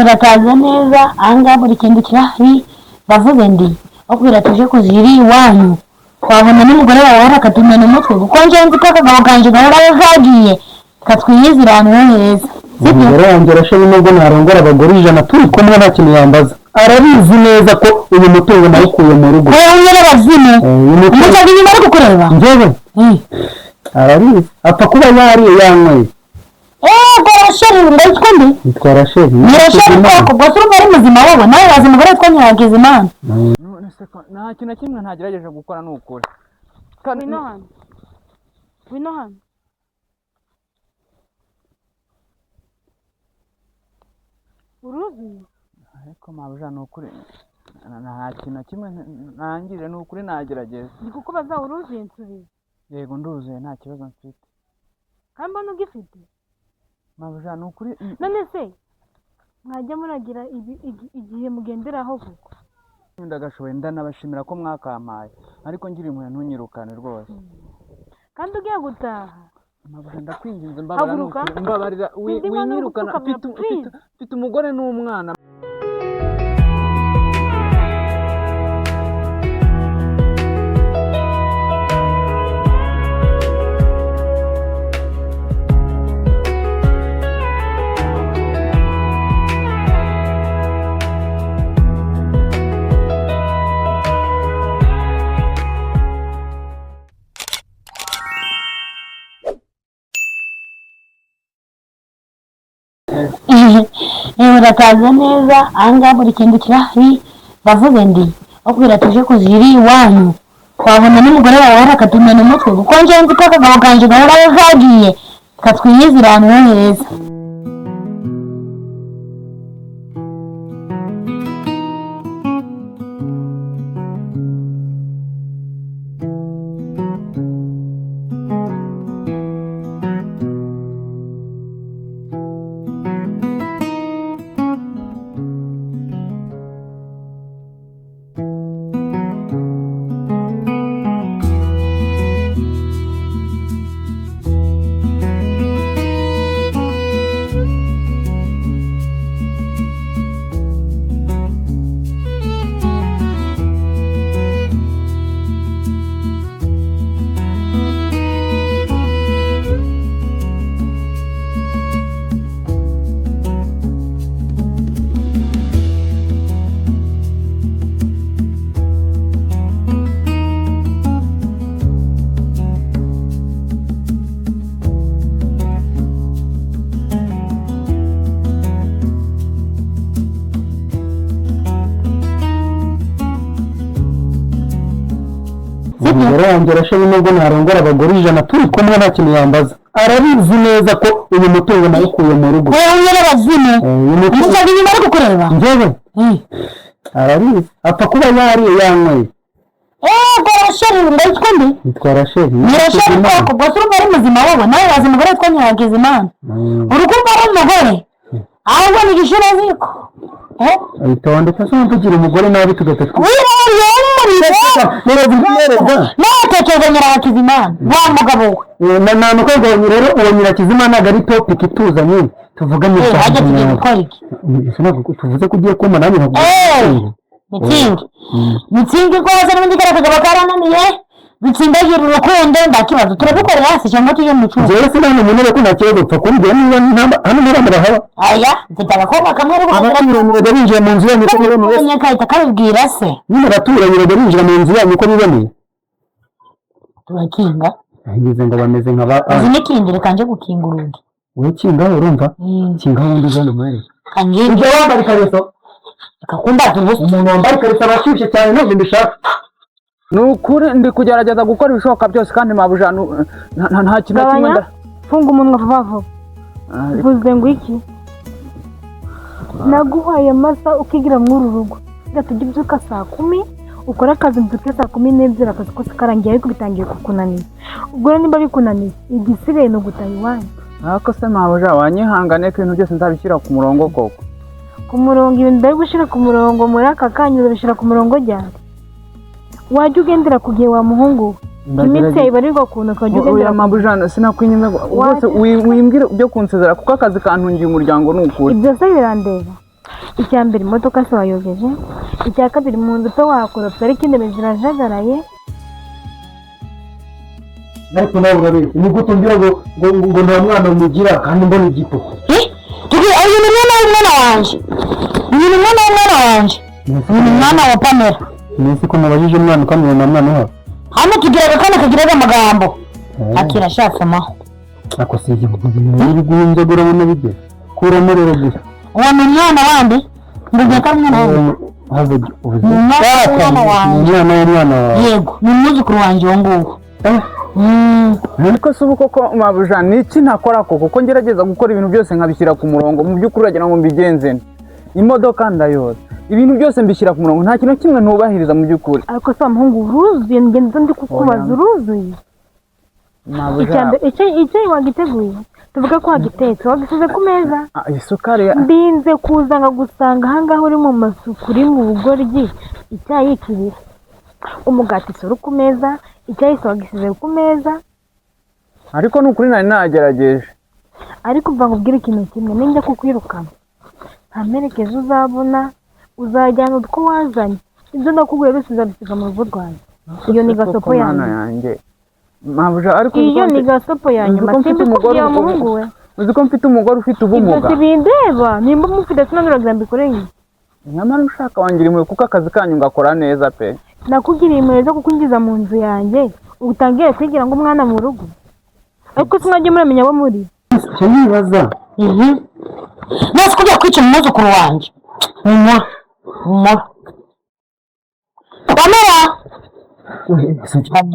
Urakaza neza ahangaha buri kintu kirahari ndavuze ndi bakubwira tuje kuzira iwanyu twabona n'umugore wawe arakatumena umutwe kuko nje nzi ko akagabo kanje gahora kagiye katwiyizira ahantu heza umugore wanjye arashoboye nubwo narongora abagore 100 turi kumwe nta kintu yambaza arabizi neza ko uyu mutungo nawukuye mu rugo nyine bazimu umucaga inyuma ari kukureba njyewe arabizi apfa kuba yariye yanyweye Rasheli ndayitwa ndi yitwa Rasheli koko gusa urumva ari muzima wowe nawe wazi umugore witwa Nyiragizimana none se ko nta kintu na kimwe ntagerageje gukora n'ukuri wino hano uruzi ariko mabuja n'ukuri nta kintu na kimwe ntangije n'ukuri nagerageza ndi kukubaza uruzi nsubiza yego nduzuye nta kibazo mfite kandi mbona ugifite mabuja n'ukuri none se mwajya muragira igihe mugenderaho kuko ndagashoboye ndanabashimira ko mwakampaye ariko ngira impuhwe ntunyirukane rwose kandi ugiye gutaha mabuja ndakwinginze mbabarira winyirukana mfite umugore n'umwana urakaza neza ahangaha buri kintu kirahari ndavuze ndi bakubwira tuje kuzira iwanyu twabona n'umugore wawe arakatumena umutwe kuko nje nzi ko akagabo kanje gahora kagiye katwiyizira ahantu heza umugore wanjye arashoboye nubwo narongora abagore 100 turi kumwe nta kintu yambaza arabizi neza ko uyu mutungo nawukuye mu rugo nyine bazimu umucaga inyuma ari kukureba njyewe arabizi apfa kuba yariye yanyweye Rasheli ndayitwa ndi yitwa Rasheli koko gusa urumva ari muzima wowe nawe wazi umugore witwa Nyiragizimana urukumva ari umugore ahubwo ni igishura ziko itonde cyangwa mvugira umugore nabi tugatatu natekereza Nyiragizimana wa mugabo we na nuko ngo rero uwo Nyiragizimana ari topic ituzanye tuvuganye ajya tugiye gukora iki tuvuze ko ugiye kumpa nanjye ntabwo mitsingi rwose n'ubundi kariya kagabo karananiye bitsindagira urukundo ndakibazo turabikorera hasi cyangwa tujye mu cyumba njyewe sinani umuntu ko nta kibazo upfa kumbwira niba hano murahaba aya mfite agakobwa kamwe ari abaturanye binjira mu nzu yanyu ko biboneye nyakahita kabibwira se nyine abaturanye binjira mu nzu yanyu ko biboneye turakinga ngize ngo bameze nk'aba uzi n'ikindire kanje gukinga urugi wowe kinga urumva kinga wundi ujana umwere kangira ibyo wambaye ikariso akakunda tubuze umuntu wambaye ikariso arashyushye cyane ntabwo mbishaka n'ukuri ndi kugerageza gukora ibishoboka byose kandi mabuja nta kintu na kimwe funga umunwa vuba vuba uvuze ngo iki naguhaye amasa ukigira mw'uru rugo tujya ubyuka saa 10 ukora akazi mbyuke saa 12 akazi kose karangiye ariko bitangiye kukunanira ubwo rero nimba bikunaniye igisigaye ni ugutaha iwanyu ariko se mabuja wanyihangane ko ibintu byose nzabishyira ku murongo koko ku murongo ibintu ndari gushyira ku murongo muri aka kanya uzabishyira ku murongo ryari wajya ugendera ku gihe wa muhungu iminsi yawe ibarirwa ukuntu ukajya ugendera mabuja sinakwinyuza rwose wimbwira byo kunsezera kuko akazi kantungiye umuryango ni ukuri. ibyo se birandeba. icya mbere imodoka se wayogeje, icya kabiri mu nzu pe wakoropye ariko intebe zirajagaraye. ariko nawe urabeshya ni gute umbwira ngo nta mwana mugira kandi mbona igipupe. uyu ni umwana w'umwana wanje, uyu ni umwana w'umwana wanje, uyu ni umwana wa Pamela. Nisi ko mubajije umwana ukamubona mwana wawe. hano tugira akana kagiraga amagambo akira shasamaho. ako si iri guhinze urabona bige kuramo rero gusa. uwo ni umwana wandi ngo ko ari umwana wawe. ni umwana wanje. umwana wawe. yego ni umwuzukuru wanje uwo nguwo. ariko si ubu koko mabuja ni iki ntakora koko ko ngerageza gukora ibintu byose nkabishyira ku murongo mu by'ukuri uragira ngo mbigenze imodoka ndayoza ibintu byose mbishyira ku murongo nta kintu kimwe ntubahiriza mu by'ukuri. ariko se muhungu uruzuye ngenda ndi kukubaza uruzuye. icyo wagiteguye tuvuga ko wagitetse wagisize ku meza. isukari mbinze kuza nkagusanga ahangaha uri mu masuku uri mu bugoryi. icyayi kibira umugati uri ku meza, icyayi se wagisize ku meza. ariko ni ukuri nari nagerageje. ariko uva ngo ubwire ikintu kimwe ninjya kukwirukana nta merekezo uzabona uzajyana utwo wazanye ibyo ndakubwiye byose uzabisiga mu rugo rwanjye. iyo ni gasopo yanjye. iyo ni gasopo yanjye masimbikubwiye umuhungu we. uzi ko mfite umugore ufite ubumuga. ibyo sibindeba nimba mufite sinabiragira mbikoreye. nyamara ushaka wangira impuhwe kuko akazi kanyu ngakora neza pe. nakugiriye impuhwe zo kukwinjiza mu nzu yanjye utangiye kwigira ngo umwana mu rugo. ariko sinajya muramenya abo muri. icyo nibaza. nasi kujya kwica umwuzukuru wanjye. umura Pamela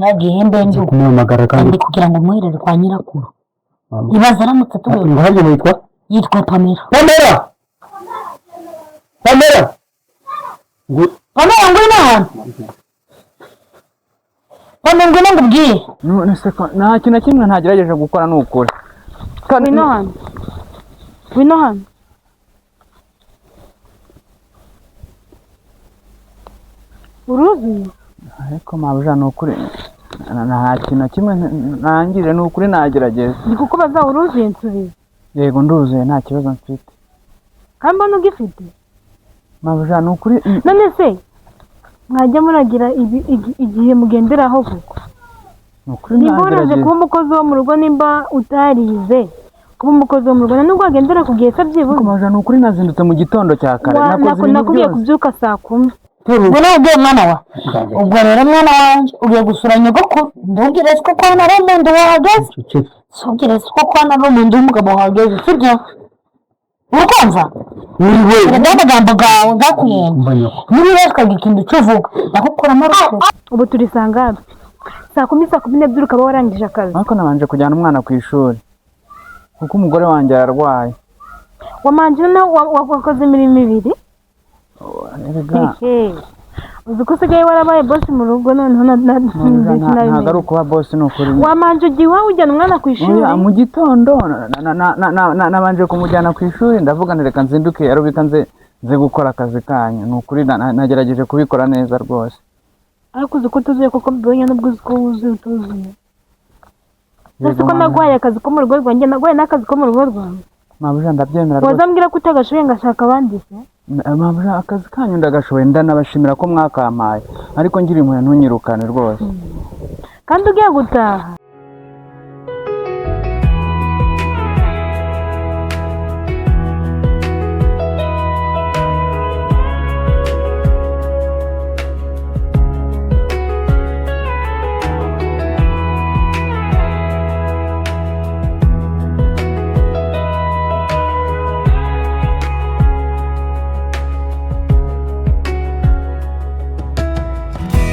bagihembe ndu kumuhamagara kandi kugira ngo muherere kwa nyirakuru. ibaza aramutse tuwe ngo hajye yitwa Pamela. Pamela Pamela ngwino hano. Pamela ngwino ngubwiye. none se ko nta kintu na kimwe ntagerageje gukora ni ukuri. Ngwino hano. ngwino hano. uruzuye. ariko mabuja ni ukuri nta kintu na kimwe ntangire ni ukuri nagerageje. ndi kukubaza uruzuye nsubiza. yego nduzuye nta kibazo mfite. kandi mbona ugifite. mabuja ni ukuri. none se mwajya muragira igihe mugenderaho kuko ni ukuri nimba waraje kuba umukozi wo mu rugo nimba utarize kuba umukozi wo mu rugo nubwo wagendera ku gihe se byibuze. mabuja ni ukuri nazindutse mu gitondo cya kare nakubwiye kubyuka saa 10. ubwo nawe ugiye mwana wa ubwo rero mwana wanjye ugiye gusura nyogokuru ndubwire ko kwa na Raymond wahageze. subwire ko kwa na Raymond umugabo wahageze sibyo urukumva. amagambo gawe gakuyemba niba urashaka ikintu cyuvuga nakukuramo ruko. ubu turi sangabe saa 10 ukaba warangije akazi. ariko nabanje kujyana umwana ku ishuri kuko umugore wanjye yararwaye. wamanje wakoze imirimo ibiri. uzi ko usigaye warabaye boss mu rugo noneho ntabwo ari ukuba boss ni ukuri. wamanje ugiye iwawe ujyana umwana ku ishuri. mu gitondo nabanje kumujyana ku ishuri ndavuga reka nzinduke arubika nze gukora akazi kanyu. ni ukuri nagerageje kubikora neza rwose. ariko uzi ko tuzuye kuko mbonye nubwo uzi ko wuzuye utuzuye. ese ko naguhaye akazi ko mu rugo rwanjye naguhaye n'akazi ko mu rugo rwawe. mabuja ndabyemera rwose. wazambwira ko utagashoboye ngashaka abandi se. mabuja akazi kanyu ndagashoboye ndanabashimira ko mwakampaye ariko ngira impuhwe ntunyirukane rwose. kandi ugiye gutaha.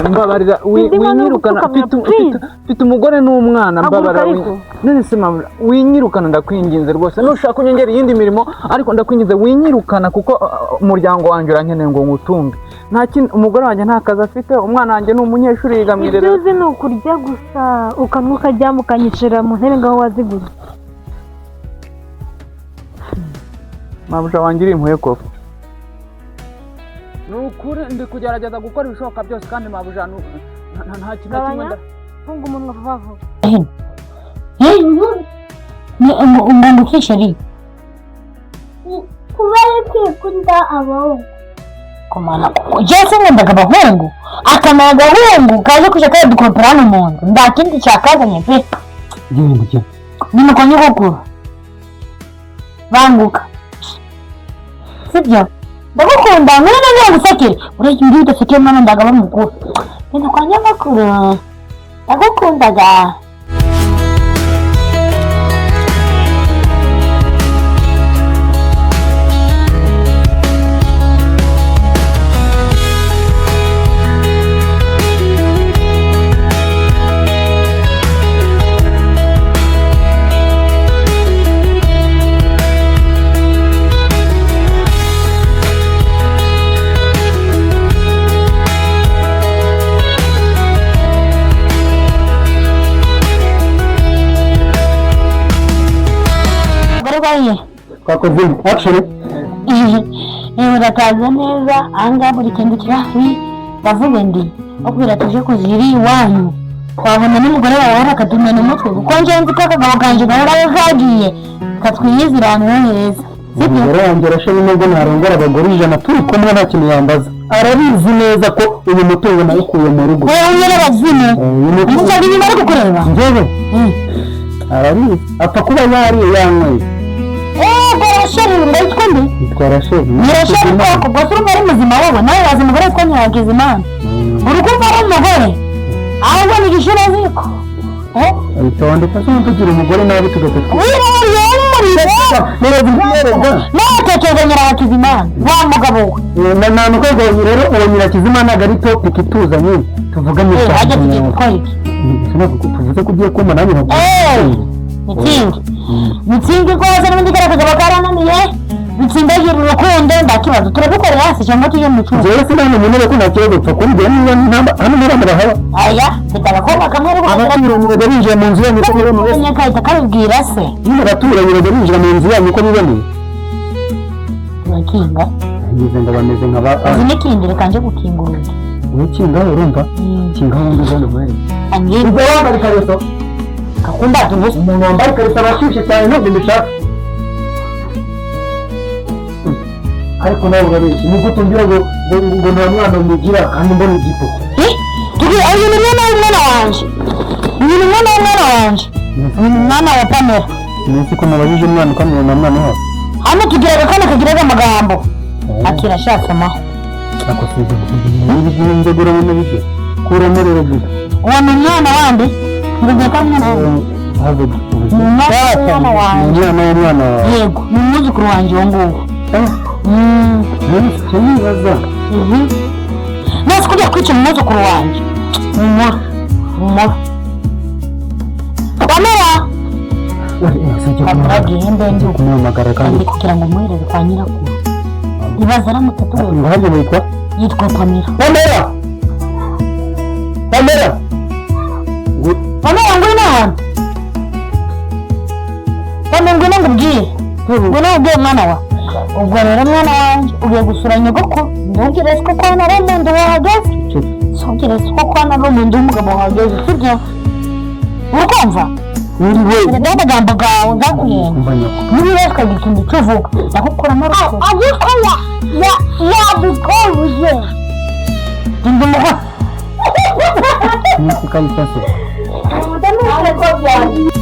mbabarira winyirukana mfite umugore n'umwana mbabarira none se mama winyirukana ndakwinginze rwose nushaka unyongera iyindi mirimo ariko ndakwinginze winyirukana kuko umuryango wanjye urankeneye ngo ngutunge. nta kintu umugore wanjye nta kazi afite umwana wanjye ni umunyeshuri yiga mu irerero. ibyo uzi ni ukurya gusa ukanywa ukajyamo ukanyicira mu ntebe ngaho waziguze. mabuja wanjye uri impuhwe koko. ni ukuri ndi kugerageza gukora ibishoboka byose kandi mabuja nta kintu kimwe funga umunwa vuba vuba. Ngo kishari kubera kwikunda abahungu komana jese ngendaga abahungu akamara agahungu kaje kuja kaya dukoropera hano mu nzu nda kindi cyakazanye pe nyine kwa nyogokuru banguka sibyo ndagukunda mwene none guseke ureke ndi udaseke mwana ndagaba mukuru nyine kwa nyogokuru ndagukundaga Twakoze action urakaza neza ahangaha buri kintu kirahi bavuga ndi bakubwira tuje kuzira iwanyu twabona n'umugore wawe arakatumena umutwe kuko nje nzi ko akagabo kanje gahora yagiye katwiyizira ahantu heza umugore wanjye arashoboye nubwo narongora abagore 100 turi kumwe nta kintu yambaza arabizi neza ko uyu mutungo nayikuye mu rugo wowe nyine bazine umusazi nyuma ari kukureba njyewe arabizi apfa kuba yariye yanyweye Rasheli ndayitwa ndi yitwa Rasheli Rasheli koko gusa urumva ari muzima wowe nawe wazi umugore witwa Nyiragizimana urukumva ari umugore ahubwo ni igishura ziko itonde pasi tugira umugore nabi tugatatu natekereza Nyiragizimana wa mugabo we nanuko ngo rero uwo Nyiragizimana agari topic ituzanye tuvuganye ajya tugiye gukora iki tuvuze ko ugiye kumva nanjye mitsingi rwose n'ibindi garagaza bakarananiye mitsindagira urukundo ndakibazo turabikorera hasi cyangwa tujye mu cyumba jewe sinane munere ko ntakibazo dupfa kumbwira niba namba hano muramura haba aya bitagakoma kamwe rwo abaturanye barinjira mu nzu yanyu ko niboneye nyakahita kabibwira se niba abaturanye barinjira mu nzu yanyu ko niboneye turakinga ngize ngo bameze nk'aba uzi n'ikindi reka nje gukingura ukinga urumva kinga wundi zone mwere angirwa wambaye kareso akunda tubuze umuntu wambaye kareso arashyushye cyane ntabwo mbishaka ariko nawe urabizi ni gute umbwira ngo nta mwana mugira kandi mbona igipo uyu ni mwana wanje uyu ni mwana wanje uyu ni mwana wa Pamela nzi ko nabajije umwana ukamenya na mwana wawe hano tugira agakana kagira amagambo akirashatse amaho ako size kugira ngo ngura mu bije kuramo rero gusa uwo ni umwana wande ngeze ko mwana habe umwana wanje umwana yego ni umwuzukuru wanje uwo nguwo nibaza nasi kujya kwica umwuzukuru wanje umura Pamela agiye mbe kumuhamagara kandi kugira ngo umuhereze kwa nyirakuru ibaza aramutatu we ngo hajye yitwa Pamela Pamela ngwino hano Pamela ngwino ngubwire ngwino ubwiye mwana wa ubwo rero mwana wanjye ugiye gusura nyogoko ntugire ko kwana ari umuntu wahageze ntugire ko kwana ari umuntu w'umugabo wahageze sibyo urikumva uri we n'amagambo gawe ndakuyenga niba wese ukagira ikintu cyo uvuga ndagukuramo urukundo ariko yabikoze ndi umugore ni kukayifashe ndamutse ko byari